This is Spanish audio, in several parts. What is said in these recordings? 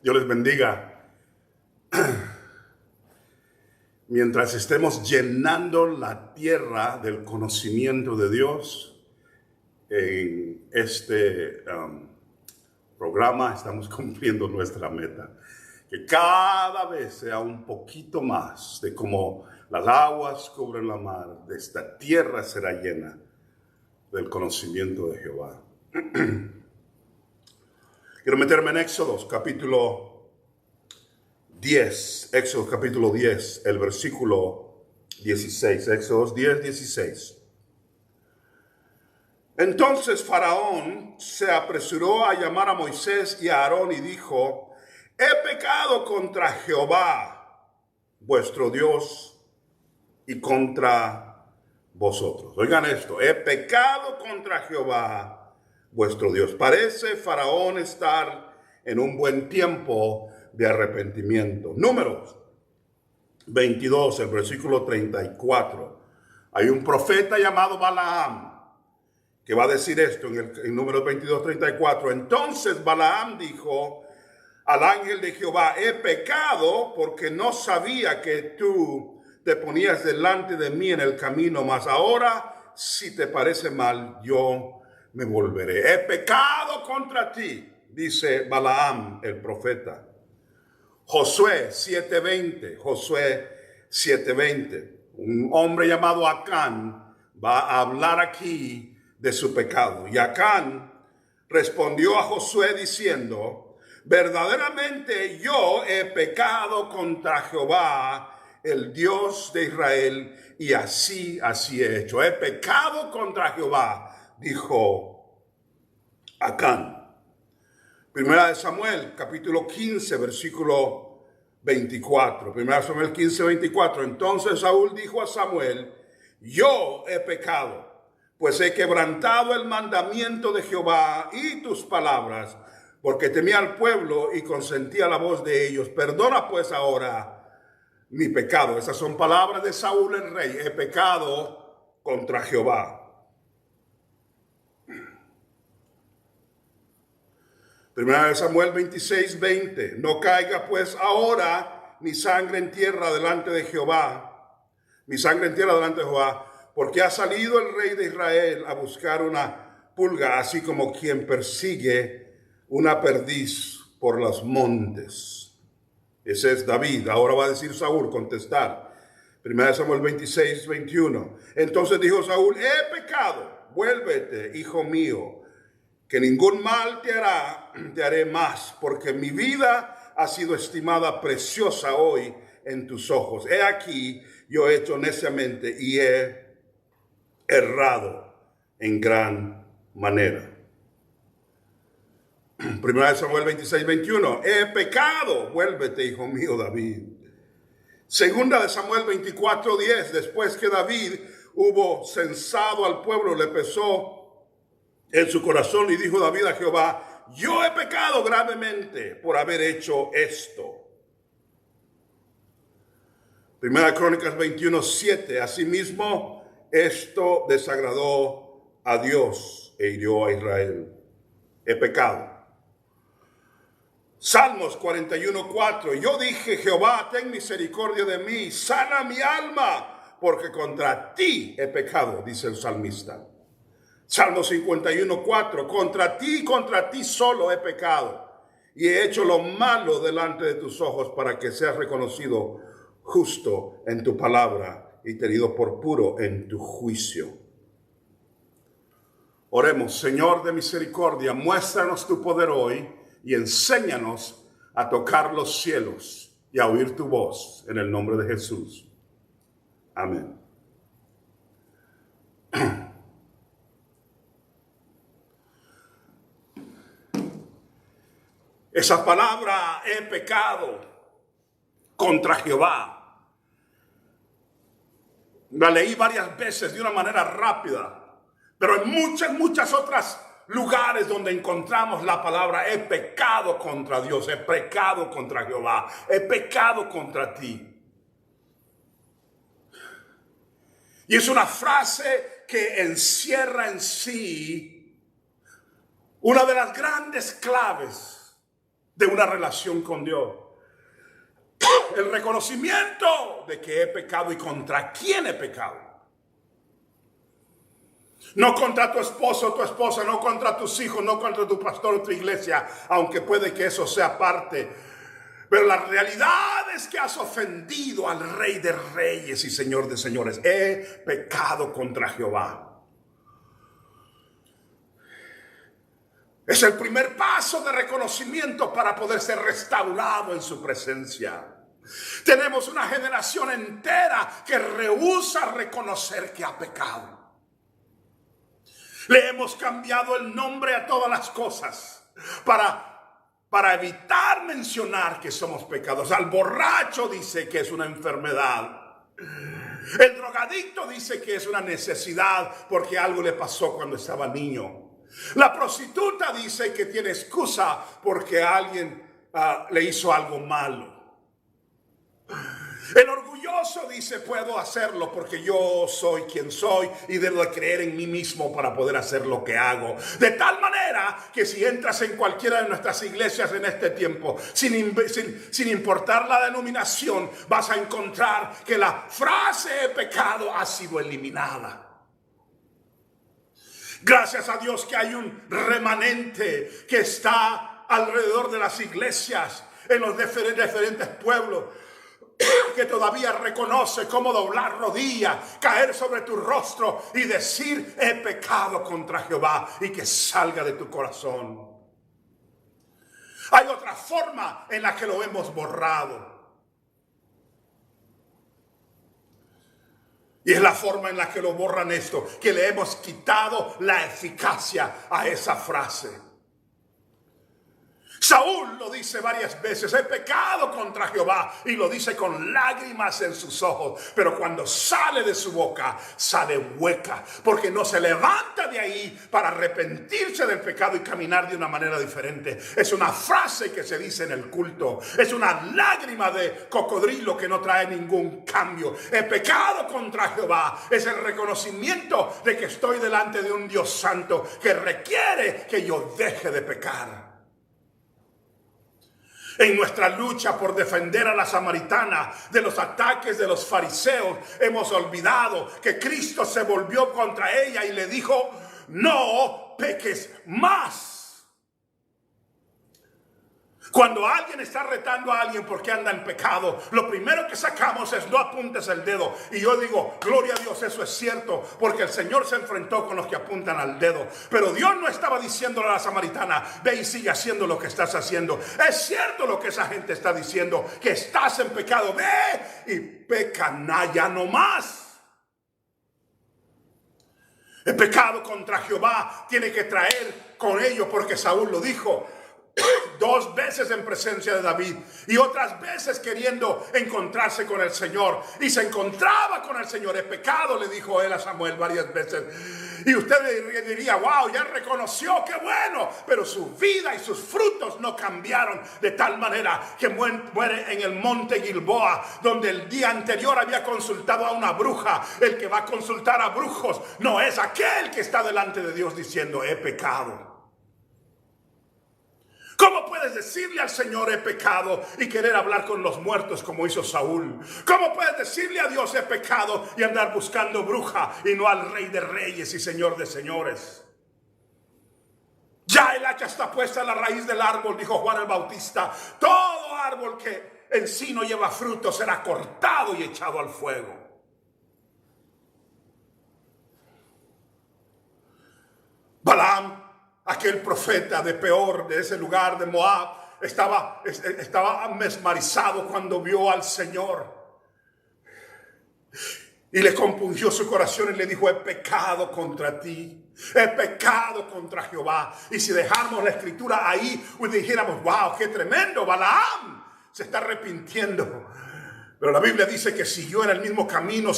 Dios les bendiga. Mientras estemos llenando la tierra del conocimiento de Dios, en este programa estamos cumpliendo nuestra meta. Que cada vez sea un poquito más de como las aguas cubren la mar, de esta tierra será llena del conocimiento de Jehová. Quiero meterme en Éxodo capítulo 10, el versículo 16, Éxodo 10, 16. Entonces Faraón se apresuró a llamar a Moisés y a Aarón y dijo: he pecado contra Jehová, vuestro Dios, y contra vosotros. Oigan esto, he pecado contra Jehová, vuestro Dios. Parece Faraón estar en un buen tiempo de arrepentimiento. Números 22, el versículo 34. Hay un profeta llamado Balaam que va a decir esto en Números 22, 34. Entonces Balaam dijo al ángel de Jehová: he pecado porque no sabía que tú te ponías delante de mí en el camino, mas ahora, si te parece mal, yo me volveré. He pecado contra ti, dice Balaam el profeta. Josué 7:20, un hombre llamado Acán va a hablar aquí de su pecado. Y Acán respondió a Josué diciendo: verdaderamente yo he pecado contra Jehová, el Dios de Israel, y así he hecho. He pecado contra Jehová, dijo Acán. Primera de Samuel, capítulo 15, versículo 24. Primera de Samuel 15, 24. Entonces Saúl dijo a Samuel: yo he pecado, pues he quebrantado el mandamiento de Jehová y tus palabras, porque temí al pueblo y consentí a la voz de ellos. Perdona pues ahora mi pecado. Esas son palabras de Saúl el rey. He pecado contra Jehová. Primera de Samuel 26, 20. No caiga pues ahora mi sangre en tierra delante de Jehová. Mi sangre en tierra delante de Jehová. Porque ha salido el rey de Israel a buscar una pulga, así como quien persigue una perdiz por los montes. Ese es David. Ahora va a decir Saúl, contestar. Primera de Samuel 26, 21. Entonces dijo Saúl: he pecado, vuélvete, hijo mío, que ningún mal te haré más, porque mi vida ha sido estimada preciosa hoy en tus ojos. He aquí, yo he hecho neciamente y he errado en gran manera. Primera de Samuel 26, 21. He pecado, vuélvete, hijo mío, David. Segunda de Samuel 24, 10. Después que David hubo censado al pueblo, le pesó en su corazón y dijo David a Jehová: yo he pecado gravemente por haber hecho esto. Primera Crónicas 21, 7. Asimismo, esto desagradó a Dios e hirió a Israel. He pecado. Salmos 41, 4. Yo dije: Jehová, ten misericordia de mí, sana mi alma, porque contra ti he pecado, dice el salmista. Salmo 51, 4. Contra ti solo he pecado, y he hecho lo malo delante de tus ojos, para que seas reconocido justo en tu palabra y tenido por puro en tu juicio. Oremos. Señor de misericordia, muéstranos tu poder hoy y enséñanos a tocar los cielos y a oír tu voz, en el nombre de Jesús. Amén. Esa palabra, he pecado contra Jehová, la leí varias veces de una manera rápida, pero en muchas otras lugares donde encontramos la palabra: he pecado contra Dios, he pecado contra Jehová, he pecado contra ti. Y es una frase que encierra en sí una de las grandes claves de una relación con Dios. El reconocimiento de que he pecado y contra quién he pecado. No contra tu esposo o tu esposa, no contra tus hijos, no contra tu pastor o tu iglesia, aunque puede que eso sea parte. Pero la realidad es que has ofendido al Rey de Reyes y Señor de Señores. He pecado contra Jehová. Es el primer paso de reconocimiento para poder ser restaurado en su presencia. Tenemos una generación entera que rehúsa reconocer que ha pecado. Le hemos cambiado el nombre a todas las cosas para evitar mencionar que somos pecados. Al borracho dice que es una enfermedad. El drogadicto dice que es una necesidad porque algo le pasó cuando estaba niño. La prostituta dice que tiene excusa porque alguien le hizo algo malo. El orgulloso dice, puedo hacerlo porque yo soy quien soy y debo de creer en mí mismo para poder hacer lo que hago. De tal manera que si entras en cualquiera de nuestras iglesias en este tiempo, sin importar la denominación, vas a encontrar que la frase pecado ha sido eliminada. Gracias a Dios que hay un remanente que está alrededor de las iglesias en los diferentes pueblos, que todavía reconoce cómo doblar rodillas, caer sobre tu rostro y decir, he pecado contra Jehová, y que salga de tu corazón. Hay otra forma en la que lo hemos borrado. Y es la forma en la que lo borran esto, que le hemos quitado la eficacia a esa frase. Saúl lo dice varias veces, he pecado contra Jehová, y lo dice con lágrimas en sus ojos, pero cuando sale de su boca, sale hueca, porque no se levanta de ahí para arrepentirse del pecado y caminar de una manera diferente. Es una frase que se dice en el culto, es una lágrima de cocodrilo que no trae ningún cambio. He pecado contra Jehová, es el reconocimiento de que estoy delante de un Dios santo que requiere que yo deje de pecar. En nuestra lucha por defender a la samaritana de los ataques de los fariseos, hemos olvidado que Cristo se volvió contra ella y le dijo, no peques más. Cuando alguien está retando a alguien porque anda en pecado, lo primero que sacamos es no apuntes el dedo. Y yo digo, gloria a Dios, eso es cierto, porque el Señor se enfrentó con los que apuntan al dedo. Pero Dios no estaba diciéndole a la samaritana, ve y sigue haciendo lo que estás haciendo. Es cierto lo que esa gente está diciendo, que estás en pecado, ve y peca ya no más. El pecado contra Jehová tiene que traer con ello, porque Saúl lo dijo 2 veces en presencia de David y otras veces queriendo encontrarse con el Señor, y se encontraba con el Señor. El pecado, le dijo él a Samuel varias veces, y usted diría, wow, ya reconoció, qué bueno, pero su vida y sus frutos no cambiaron, de tal manera que muere en el monte Gilboa, donde el día anterior había consultado a una bruja. El que va a consultar a brujos no es aquel que está delante de Dios diciendo, he pecado. ¿Cómo puedes decirle al Señor he pecado y querer hablar con los muertos como hizo Saúl? ¿Cómo puedes decirle a Dios he pecado y andar buscando bruja y no al Rey de Reyes y Señor de Señores? Ya el hacha está puesta en la raíz del árbol, dijo Juan el Bautista. Todo árbol que en sí no lleva fruto será cortado y echado al fuego. Balaam, aquel profeta de Peor, de ese lugar de Moab, estaba mesmerizado cuando vio al Señor. Y le compungió su corazón y le dijo, he pecado contra ti, he pecado contra Jehová. Y si dejáramos la escritura ahí, pues dijéramos, wow, qué tremendo, Balaam se está arrepintiendo. Pero la Biblia dice que siguió en el mismo camino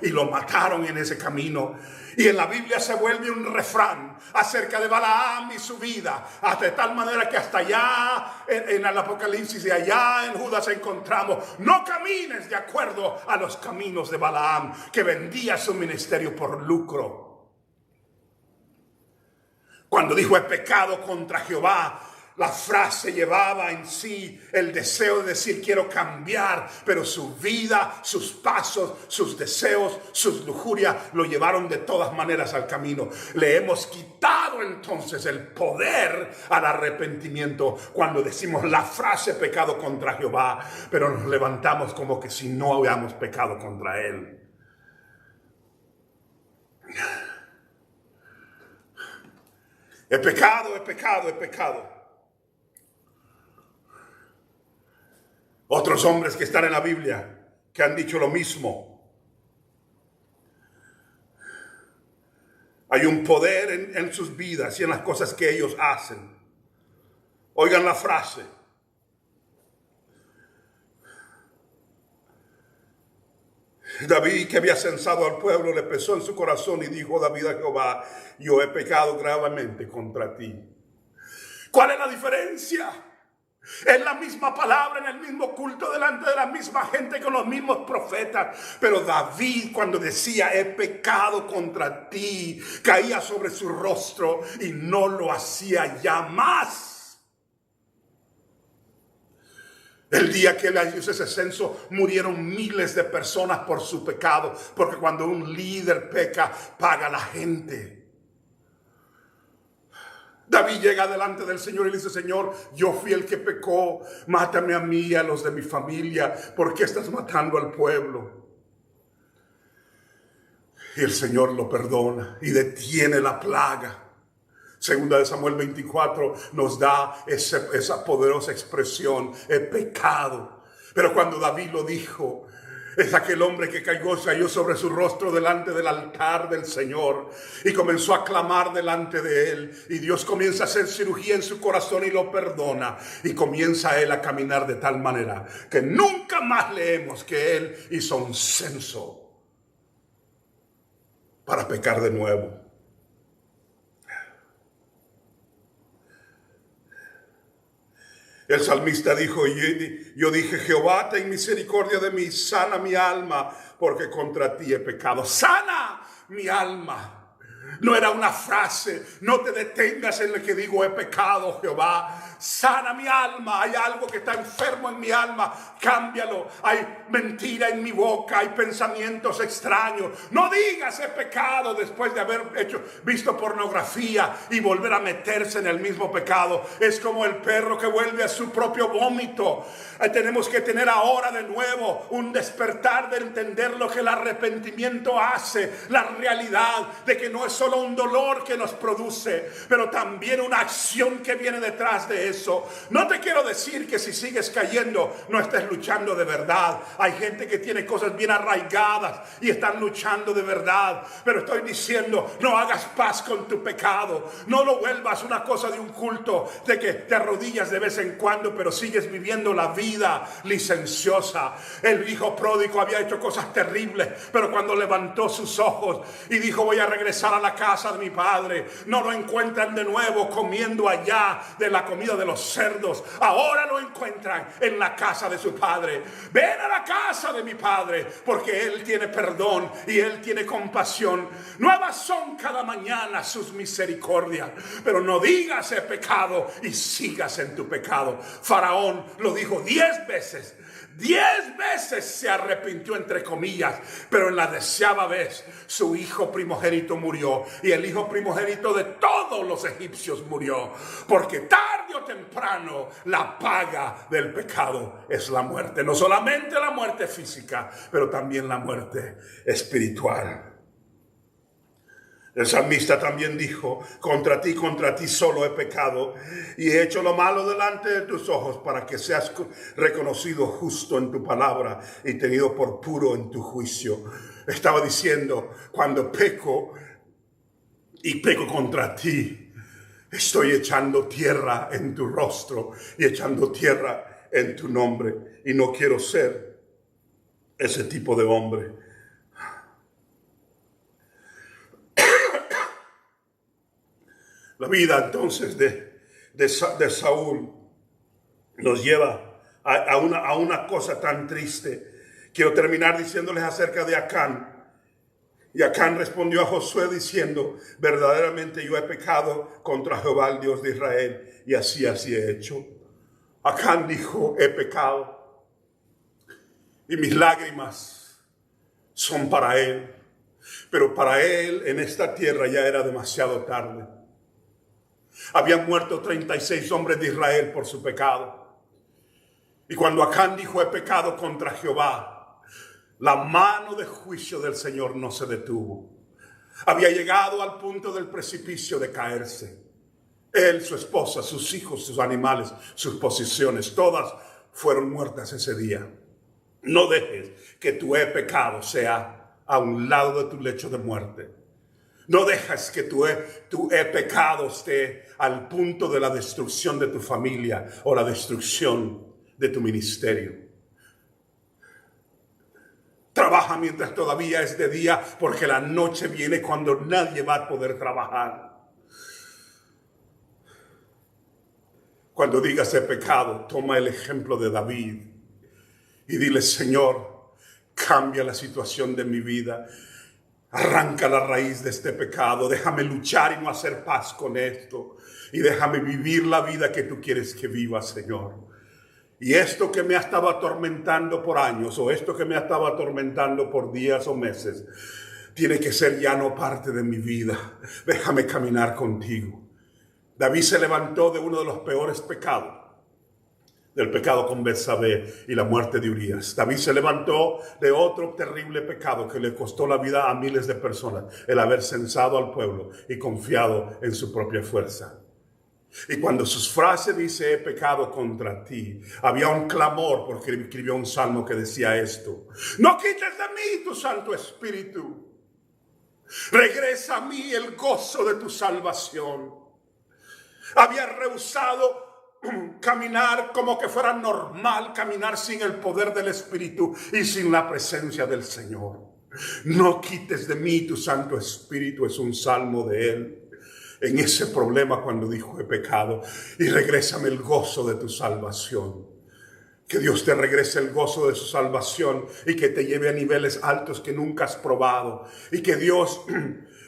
y lo mataron en ese camino. Y en la Biblia se vuelve un refrán acerca de Balaam y su vida, hasta de tal manera que hasta allá en el Apocalipsis y allá en Judas encontramos, no camines de acuerdo a los caminos de Balaam, que vendía su ministerio por lucro. Cuando dijo he pecado contra Jehová, La frase llevaba en sí el deseo de decir quiero cambiar, pero su vida, sus pasos, sus deseos, sus lujurias lo llevaron de todas maneras al camino. Le hemos quitado entonces el poder al arrepentimiento cuando decimos la frase pecado contra Jehová, pero nos levantamos como que si no habíamos pecado contra Él. Es pecado, es pecado, es pecado. Otros hombres que están en la Biblia que han dicho lo mismo. Hay un poder en sus vidas y en las cosas que ellos hacen. Oigan la frase. David, que había censado al pueblo, le pesó en su corazón y dijo David a Jehová: yo he pecado gravemente contra ti. ¿Cuál es la diferencia? Es la misma palabra en el mismo culto delante de la misma gente con los mismos profetas. Pero David, cuando decía he pecado contra ti, caía sobre su rostro y no lo hacía ya más. El día que él hizo ese censo, murieron miles de personas por su pecado, porque cuando un líder peca, paga la gente. David llega delante del Señor y le dice: Señor, yo fui el que pecó, mátame a mí y a los de mi familia, ¿por qué estás matando al pueblo? Y el Señor lo perdona y detiene la plaga. Segunda de Samuel 24 nos da esa poderosa expresión, el pecado. Pero cuando David lo dijo, es aquel hombre que cayó sobre su rostro delante del altar del Señor y comenzó a clamar delante de él. Y Dios comienza a hacer cirugía en su corazón y lo perdona. Y comienza él a caminar de tal manera que nunca más leemos que él hizo un censo para pecar de nuevo. El salmista dijo: yo dije, Jehová, ten misericordia de mí, sana mi alma, porque contra ti he pecado. Sana mi alma. No era una frase, no te detengas en lo que digo, he pecado, Jehová. Sana mi alma, hay algo que está enfermo en mi alma, cámbialo. Hay mentira en mi boca, hay pensamientos extraños. No digas he pecado después de haber visto pornografía y volver a meterse en el mismo pecado. Es como el perro que vuelve a su propio vómito. Tenemos que tener ahora de nuevo un despertar de entender lo que el arrepentimiento hace, la realidad de que no es solo un dolor que nos produce, pero también una acción que viene detrás de eso. No te quiero decir que si sigues cayendo no estés luchando de verdad. Hay gente que tiene cosas bien arraigadas y están luchando de verdad, pero estoy diciendo, no hagas paz con tu pecado, no lo vuelvas una cosa de un culto de que te arrodillas de vez en cuando, pero sigues viviendo la vida licenciosa. El hijo pródigo había hecho cosas terribles, pero cuando levantó sus ojos y dijo voy a regresar a la casa de mi padre, no lo encuentran de nuevo comiendo allá de la comida de los cerdos. Ahora lo encuentran en la casa de su padre. Ven a la casa de mi padre, porque él tiene perdón y él tiene compasión. Nuevas son cada mañana sus misericordias. Pero no digas he pecado y sigas en tu pecado. Faraón lo dijo 10 veces. 10 veces se arrepintió, entre comillas, pero en la 10ª vez su hijo primogénito murió, y el hijo primogénito de todos los egipcios murió, porque tarde o temprano la paga del pecado es la muerte. No solamente la muerte física, pero también la muerte espiritual. El salmista también dijo: contra ti solo he pecado y he hecho lo malo delante de tus ojos, para que seas reconocido justo en tu palabra y tenido por puro en tu juicio. Estaba diciendo, cuando peco y peco contra ti, estoy echando tierra en tu rostro y echando tierra en tu nombre, y no quiero ser ese tipo de hombre. La vida entonces de Saúl nos lleva a una cosa tan triste. Quiero terminar diciéndoles acerca de Acán. Y Acán respondió a Josué diciendo, verdaderamente yo he pecado contra Jehová, el Dios de Israel, y así he hecho. Acán dijo, he pecado, y mis lágrimas son para él. Pero para él en esta tierra ya era demasiado tarde. Habían muerto 36 hombres de Israel por su pecado. Y cuando Acán dijo, he pecado contra Jehová, la mano de juicio del Señor no se detuvo. Había llegado al punto del precipicio de caerse. Él, su esposa, sus hijos, sus animales, sus posesiones, todas fueron muertas ese día. No dejes que tu pecado sea a un lado de tu lecho de muerte. No dejes que tu pecado esté al punto de la destrucción de tu familia o la destrucción de tu ministerio. Trabaja mientras todavía es de día, porque la noche viene cuando nadie va a poder trabajar. Cuando digas he pecado, toma el ejemplo de David y dile, Señor, cambia la situación de mi vida. Arranca la raíz de este pecado. Déjame luchar y no hacer paz con esto. Y déjame vivir la vida que tú quieres que viva, Señor. Y esto que me ha estado atormentando por años, o esto que me ha estado atormentando por días o meses, tiene que ser ya no parte de mi vida. Déjame caminar contigo. David se levantó de uno de los peores pecados, del pecado con Betsabé y la muerte de Urías. David se levantó de otro terrible pecado que le costó la vida a miles de personas, el haber censado al pueblo y confiado en su propia fuerza. Y cuando sus frases dice, he pecado contra ti, había un clamor, porque escribió un salmo que decía esto: no quites de mí tu Santo Espíritu, regresa a mí el gozo de tu salvación. Había rehusado caminar como que fuera normal, caminar sin el poder del Espíritu y sin la presencia del Señor. No quites de mí tu Santo Espíritu, es un salmo de él. En ese problema cuando dijo he pecado, y regrésame el gozo de tu salvación. Que Dios te regrese el gozo de su salvación y que te lleve a niveles altos que nunca has probado. Y que Dios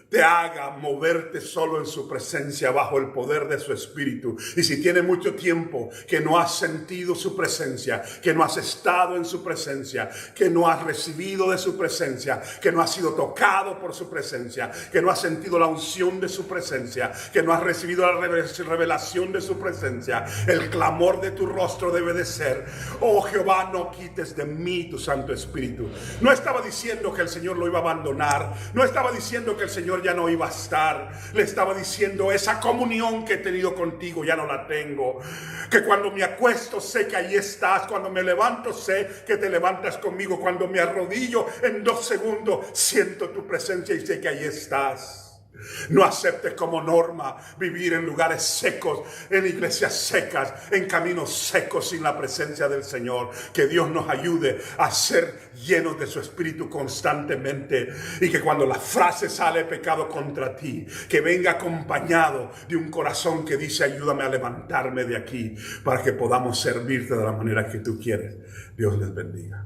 te haga moverte solo en su presencia bajo el poder de su Espíritu. Y si tiene mucho tiempo que no has sentido su presencia, que no has estado en su presencia, que no has recibido de su presencia, que no has sido tocado por su presencia, que no has sentido la unción de su presencia, que no has recibido la revelación de su presencia, el clamor de tu rostro debe de ser: oh Jehová, no quites de mí tu Santo Espíritu. No estaba diciendo que el Señor lo iba a abandonar, no estaba diciendo que el Señor ya no iba a estar. Le estaba diciendo: esa comunión que he tenido contigo ya no la tengo. Que cuando me acuesto sé que ahí estás, cuando me levanto sé que te levantas conmigo, cuando me arrodillo en 2 segundos siento tu presencia y sé que ahí estás. No aceptes como norma vivir en lugares secos, en iglesias secas, en caminos secos sin la presencia del Señor. Que Dios nos ayude a ser llenos de su Espíritu constantemente, y que cuando la frase sale pecado contra ti, que venga acompañado de un corazón que dice: ayúdame a levantarme de aquí para que podamos servirte de la manera que tú quieres. Dios les bendiga.